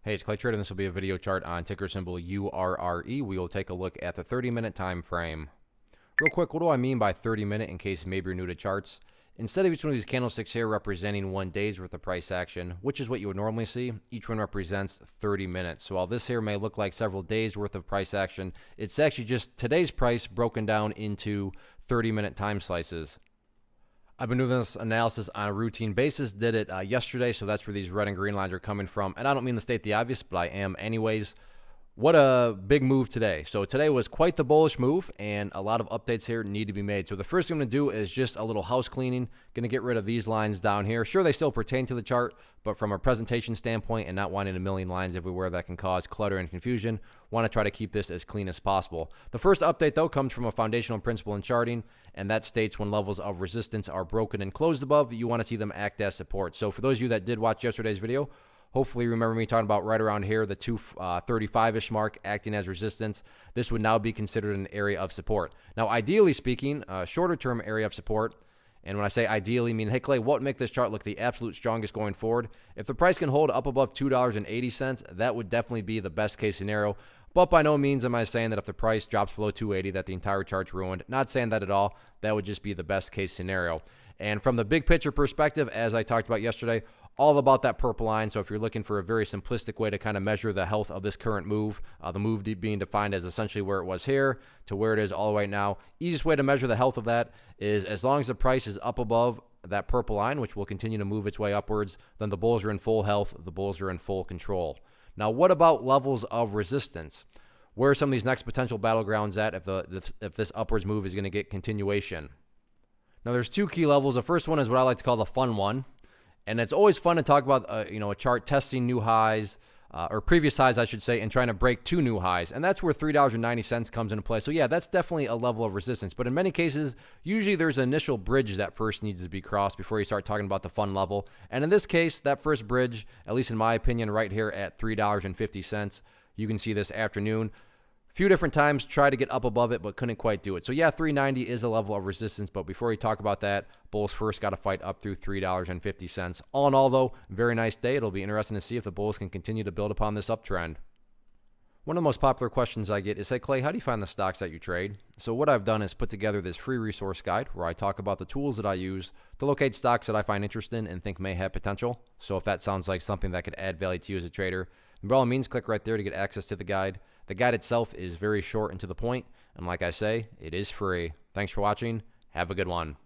Hey, it's Clay Trader, and this will be a video chart on ticker symbol URRE. We will take a look at the 30-minute time frame. Real quick, what do I mean by 30-minute in case maybe you're new to charts? Instead of each one of these candlesticks here representing 1 day's worth of price action, which is what you would normally see, each one represents 30 minutes. So while this here may look like several days worth of price action, it's actually just today's price broken down into 30-minute time slices. I've been doing this analysis on a routine basis. Did it yesterday, so that's where these red and green lines are coming from. And I don't mean to state the obvious, but I am anyways. What a big move today. So today was quite the bullish move, and a lot of updates here need to be made. So the first thing I'm going to do is just a little house cleaning. Going to get rid of these lines down here. Sure, they still pertain to the chart, but from a presentation standpoint and not wanting a million lines everywhere that can cause clutter and confusion, want to try to keep this as clean as possible. The first update, though, comes from a foundational principle in charting, and that states when levels of resistance are broken and closed above, you want to see them act as support. So for those of you that did watch yesterday's video, hopefully remember me talking about right around here, the 235-ish mark acting as resistance. This would now be considered an area of support. Now, ideally speaking, a shorter-term area of support, and when I say ideally, I mean, hey, Clay, what would make this chart look the absolute strongest going forward? If the price can hold up above $2.80, that would definitely be the best-case scenario. But by no means am I saying that if the price drops below 280 that the entire chart's ruined. Not saying that at all. That would just be the best-case scenario. And from the big picture perspective, as I talked about yesterday, all about that purple line. So if you're looking for a very simplistic way to kind of measure the health of this current move, the move being defined as essentially where it was here to where it is all right now, easiest way to measure the health of that is as long as the price is up above that purple line, which will continue to move its way upwards, then the bulls are in full health, the bulls are in full control. Now, what about levels of resistance? Where are some of these next potential battlegrounds at if this upwards move is going to get continuation? Now, there's two key levels. The first one is what I like to call the fun one. And it's always fun to talk about, a chart testing new highs, or previous highs, I should say, and trying to break two new highs. And that's where $3.90 comes into play. So, yeah, that's definitely a level of resistance. But in many cases, usually there's an initial bridge that first needs to be crossed before you start talking about the fun level. And in this case, that first bridge, at least in my opinion, right here at $3.50, you can see this afternoon. Few different times tried to get up above it, but couldn't quite do it. So yeah, 390 is a level of resistance, but before we talk about that, bulls first got to fight up through $3.50. All in all, though, very nice day. It'll be interesting to see if the bulls can continue to build upon this uptrend. One of the most popular questions I get is, hey, Clay, how do you find the stocks that you trade? So what I've done is put together this free resource guide where I talk about the tools that I use to locate stocks that I find interesting and think may have potential. So if that sounds like something that could add value to you as a trader, then by all means, click right there to get access to the guide. The guide itself is very short and to the point, and like I say, it is free. Thanks for watching. Have a good one.